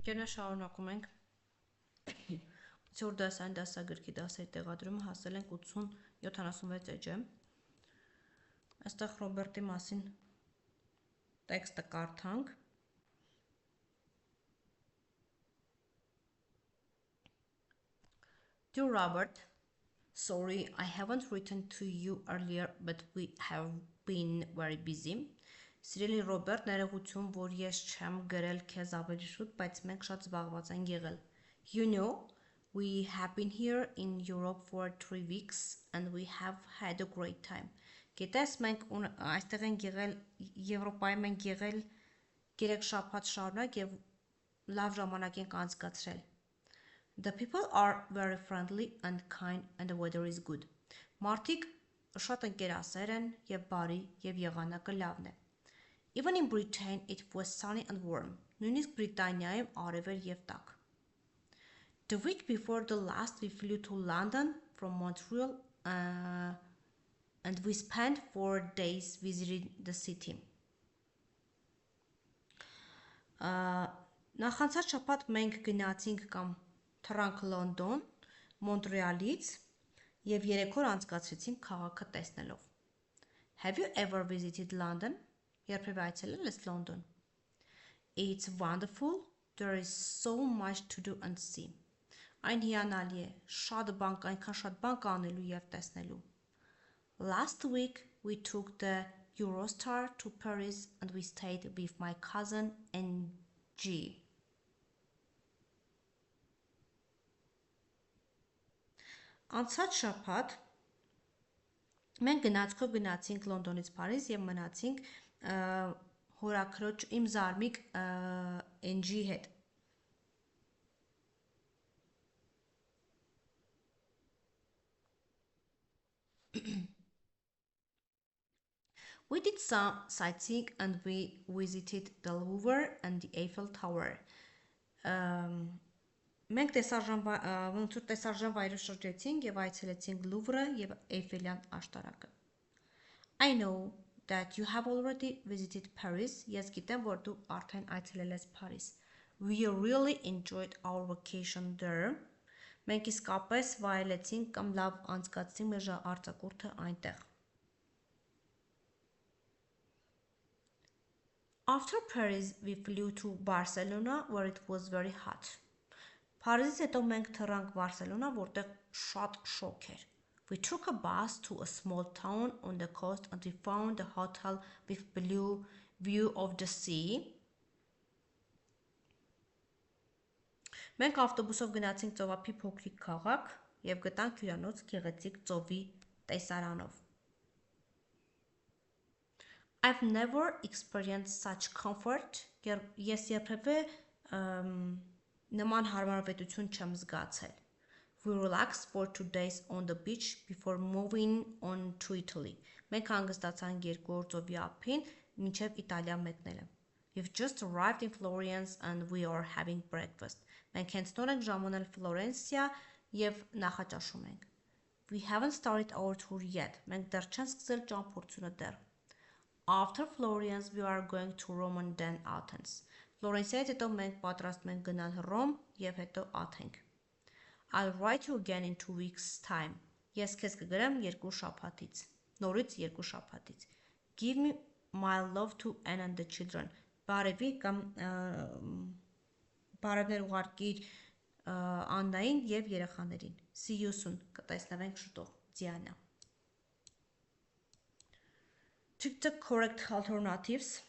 Գերնա շարունակում ենք ցոր դասային դասագրքի դասերի տեղադրումը հասել ենք 76 էջը։ Այստեղ Ռոբերտի մասին տեքստը կարդանք։ Dear Robert, sorry I haven't written to you earlier, but we have been very busy. Սիրելի Ռոբերտ, ներողություն, որ ես չեմ գրել քեզ ավելի շուտ, բայց մենք շատ զբաղված ենք եղել։ You know, we have been here in Europe for 3 weeks and we have had a great time. Գիտես, մենք այստեղ ենք եղել, Եվրոպայում ենք եղել 3 շաբաթ շարունակ եւ լավ ժամանակ ենք անցկացրել։ The people are very friendly and kind and the weather is good. Մարդիկ շատ ընկերասեր են եւ բարի եւ եղանակը լավն է։ Even in Britain it was sunny and warm. Նույնիսկ Բրիտանիայում արև էր եւ տաք։ The week before the last we flew to London from Montreal and we spent 4 days visiting the city. Նախանցած շաբաթ մենք գնացինք կամ թռանք Լոնդոն, Մոնտրեալից եւ 3 օր անցկացրեցինք քաղաքը տեսնելով։ Have you ever visited London? Երբևէ այցելել ես Լոնդոն? It's wonderful. There is so much to do and see. Այն հիանալի է, այնքան շատ բան կա անելու եւ տեսնելու։ Last week we took the Eurostar to Paris and we stayed with my cousin NG. Անցած շաբաթ մենք գնացքով գնացինք Լոնդոնից Փարիզ եւ մնացինք հորաքրոջ իմ զարմիկ NG հետ։ We did some sightseeing and we visited the Louvre and the Eiffel Tower. Մենք տեսարժան վայրը շրջեցինք եւ այցելեցինք Լուվրը եւ Էյֆելյան աշտարակը։ I know that you have already visited Paris. Ես գիտեմ, որ դու արդեն այցելել ես Փարիզ։ We really enjoyed our vacation there. Մենք իսկապես վայելեցինք կամ լավ անցկացրինք մեր արձակուրդը այնտեղ։ After Paris, we flew to Barcelona where it was very hot. Փարիզից հետո մենք թռանք Բարսելոնա, որտեղ շատ շոգ էր։ We took a bus to a small town on the coast and we found a hotel with blue view of the sea. Մենք ավտոբուսով գնացինք ծովափի փոքրիկ քաղաք եւ գտանք հյուրանոց գեղեցիկ ծովի տեսարանով։ I've never experienced such comfort. Ես երբևէ նման հարմարավետություն չեմ զգացել։ We relaxed for 2 days on the beach before moving on to Italy. Մենք հանգստացանք 2 օր ծովի ափին մինչև Իտալիա մեկնելը։ We've just arrived in Florence and we are having breakfast. Մենք հենց նոր ենք ժամանել Ֆլորենսիա եւ նախաճաշում ենք։ We haven't started our tour yet. Մենք դեռ չենք սկսել ճամփորդությունը դեռ։ After Florence we are going to Rome and then Athens. Ֆլորենսիայից հետո մենք պատրաստվում ենք գնալ Հռոմ եւ հետո Աթենք։ I'll write you again in 2 weeks time. Ես քեզ կգրեմ 2 շաբաթից։ Նորից 2 շաբաթից։ Give me my love to Anne and the children. Բարևի կամ բարևներ ուղարկիր Աննային եւ երեխաներին։ See you soon. Կտեսնվենք շուտով։ Diana. Check the correct alternatives.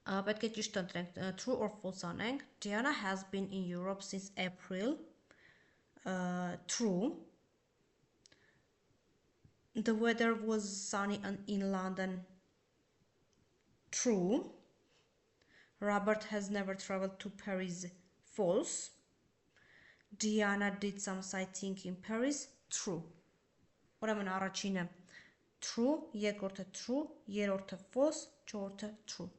Պետք է ճիշտ ընտրենք, true or false անենք։ Diana has been in Europe since April. True. The weather was sunny in London. True. Robert has never traveled to Paris. False. Diana did some sightseeing in Paris. True. Ուրեմն առաջինը true, երկրորդը true, երրորդը false, չորրորդը true.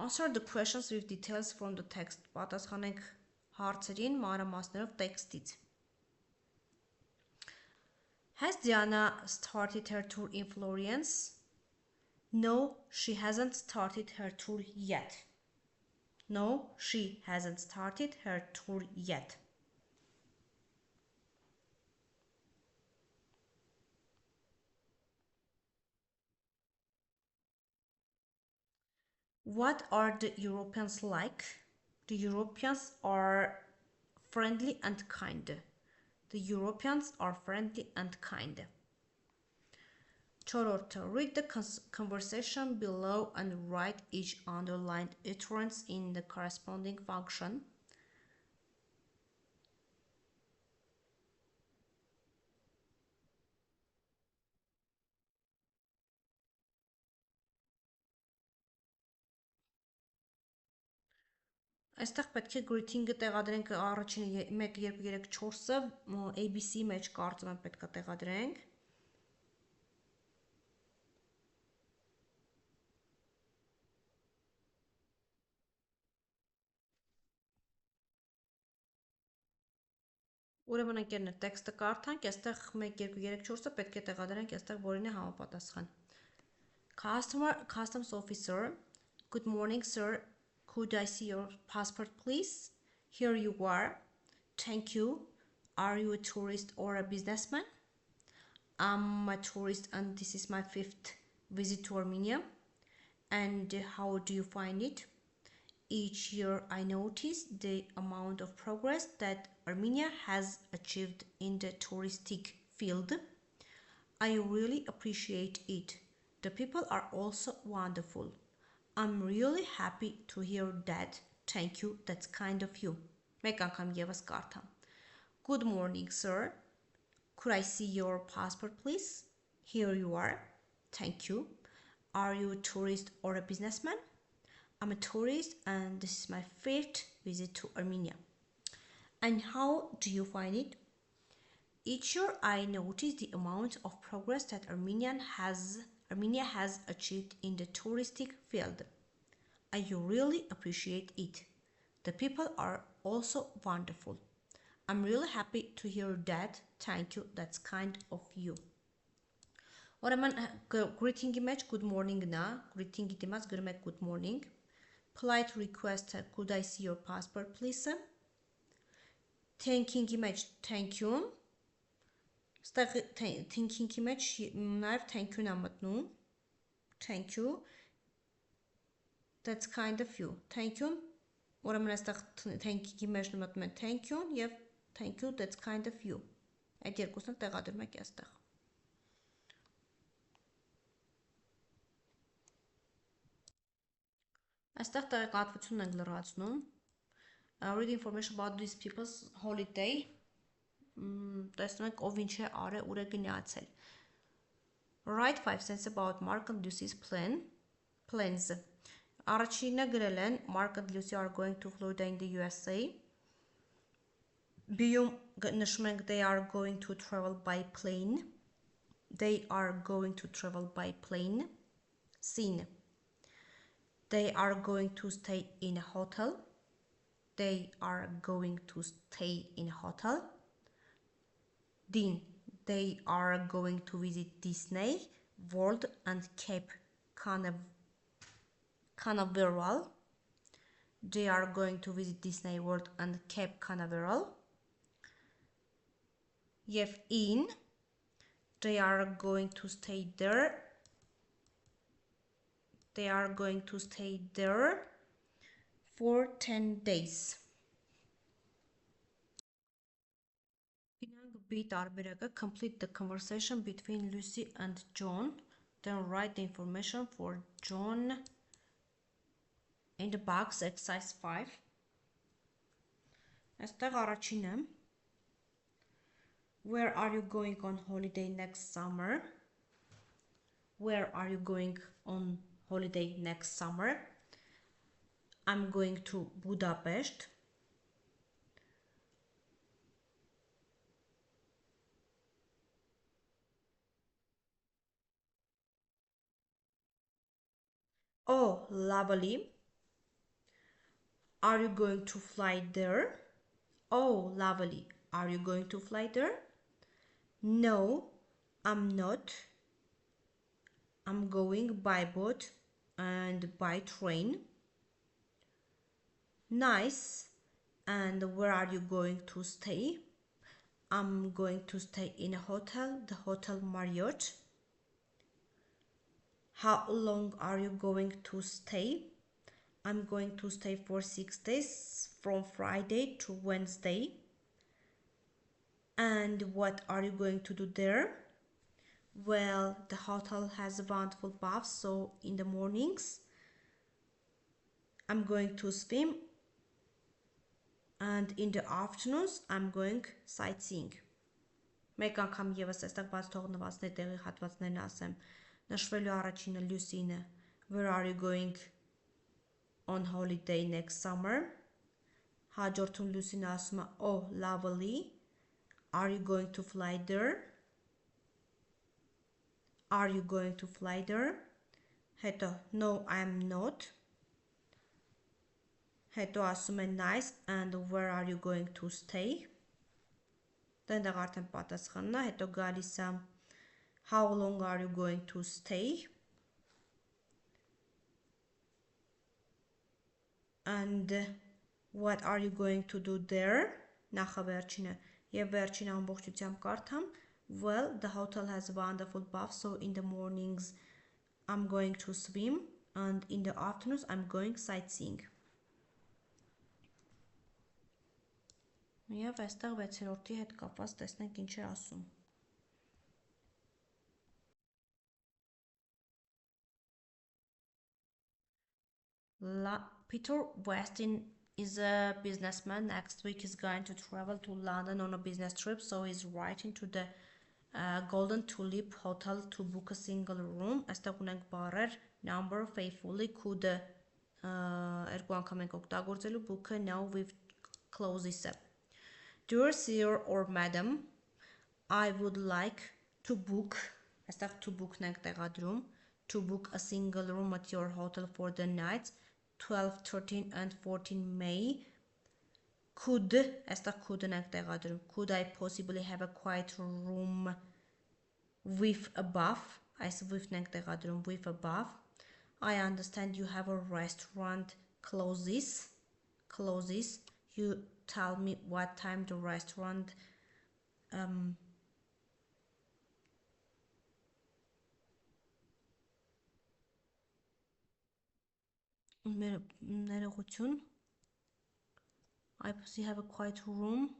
Answer the questions with details from the text. Պատասխանենք հարցերին մանրամասներով տեքստից։ Has Diana started her tour in Florence? No, she hasn't started her tour yet. No, she hasn't started her tour yet. What are the Europeans like? The Europeans are friendly and kind. The Europeans are friendly and kind. Չորրորդը, read the conversation below and write each underlined utterance in the corresponding function. Այստեղ պետք է greeting-ը տեղադրենք առաջինը 1 2 3 4-ը ABC մեջ կարծում եմ պետք է տեղադրենք։ Ուրեմն ընկերներ, տեքստը կարդանք, այստեղ 1 2 3 4-ը պետք է տեղադրենք այստեղ որին է համապատասխան։ Customs officer, good morning sir, could I see your passport please? Here you are. Thank you. Are you a tourist or a businessman? I'm a tourist and this is my 5th visit to Armenia. And how do you find it? Each year I notice the amount of progress that Armenia has achieved in the touristic field. I really appreciate it. The people are also wonderful. I'm really happy to hear that. Thank you, that's kind of you. Մեկ անգամ ևս կարդամ. Good morning, sir. Could I see your passport, please? Here you are. Thank you. Are you a tourist or a businessman? I'm a tourist and this is my 5th visit to Armenia. And how do you find it? Each year I notice the amount of progress that Armenia has achieved in the touristic field. I really appreciate it. The people are also wonderful. I'm really happy to hear that. Thank you. That's kind of you. Ուրեմն greeting-ի մեջ good morning-ն է, greeting-ի դիմաց գրում եք good morning. Polite request, could I see your passport please? Thanking-ի մեջ thank you. Ստեղ thinking-ի մեջ նաև thank you-ն է մտնում. Thank you. That's kind of you. Thank you. Ուրեմն այստեղ thanking-ի մեջ մտնում են thank you եւ thank you, that's kind of you. Այդ երկուսն տեղադրում եք այստեղ. Այստեղ տեղեկատվությունն ենք լրացնում. Read information about these people's holiday. Տեսնում ենք ով ինչ է արել, ուր է գնացել. Write 5 cents about Mark and Lucy's plans. Առաջինը գրել են Mark and Lucy are going to Florida in the USA. B-ում նշում ենք they are going to travel by plane. They are going to travel by plane. C-ն they are going to stay in a hotel. They are going to stay in a hotel. D. They are going to visit Disney World and Cape Canaveral. They are going to visit Disney World and Cape Canaveral. Եվ in they are going to stay there. They are going to stay there for 10 days. B տարբերակը complete the conversation between Lucy and John. Then write the information for John in the box exercise 5. Այստեղ առաջինը Where are you going on holiday next summer? Where are you going on holiday next summer? I'm going to Budapest. Oh, lovely. Are you going to fly there? Oh, lovely. Are you going to fly there? No, I'm not. I'm going by boat and by train. Nice. And where are you going to stay? I'm going to stay in a hotel, the Hotel Marriott. How long are you going to stay? I'm going to stay for 6 days from Friday to Wednesday. And what are you going to do there? Well, the hotel has a wonderful bath, so in the mornings I'm going to swim, and in the afternoons I'm going sightseeing. Մեկ անգամ եւս այստեղ բաց թողնվածների տեղի հատվածներն ասեմ։ Նշվելու առաջինը լուսինը. Where are you going on holiday next summer? Հաջորդում լուսինը ասում է Oh, lovely. Are you going to fly there? Are you going to fly there? Հետո No, I'm not. Հետո ասում է Nice, and where are you going to stay? Դենտեղ արդեն պատասխանն է, հետո գալիս է How long are you going to stay? And what are you going to do there? Նախավերջինը եւ վերջին ամբողջությամբ կարդամ. Well, the hotel has a wonderful bath, so in the mornings I'm going to swim, and in the afternoons I'm going sightseeing. Եվ այստեղ 6-րդի հետ կապված տեսնենք ինչ է ասում. Peter Weston is a businessman. Next week he's going to travel to London on a business trip, so he's writing to the Golden Tulip Hotel to book a single room. Այստեղ ունենք բառեր number, faithfully, could երկու անգամ ենք օգտագործելու, book-ը now with clauses-ը. Dear sir or madam, I would like to book, այստեղ to book-ն ենք տեղադրում, to book a single room at your hotel for the nights 12, 13 and 14 May. Could, այստեղ could-ն ենք տեղադրում, could I possibly have a quiet room with a bath? Այս with-ն ենք տեղադրում, with a bath. I understand you have a restaurant closes. You tell me what time the restaurant ներողություն. I see have a quiet room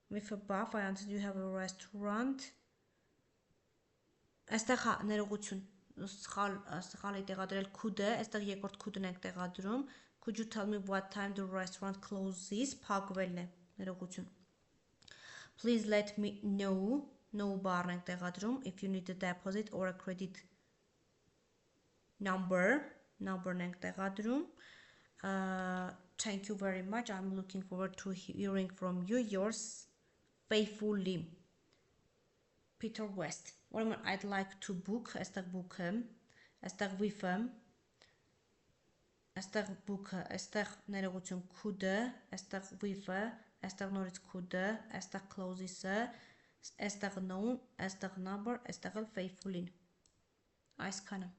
with a bath. I understand you have a restaurant. Այստեղ ներողություն. Սխալ է տեղադրել could-ը, այստեղ երկրորդ could-ն ենք տեղադրում. Could you tell me what time the restaurant closes? Փակվելն է. Ներողություն. Please let me know. No բառն ենք տեղադրում. If you need a deposit or a credit number. Number-ն ենք տեղադրում. Thank you very much. I'm looking forward to hearing from you. Yours faithfully, Peter West. Ուրեմն I'd like to book, այստեղ book-ը, այստեղ with-ը, այստեղ book-ը, այստեղ ներողություն could-ը, այստեղ with-ը, այստեղ նորից could-ը, այստեղ clauses-ը, այստեղ known, այստեղ number, այստեղ էլ faithfully-ն։ Այսքանը։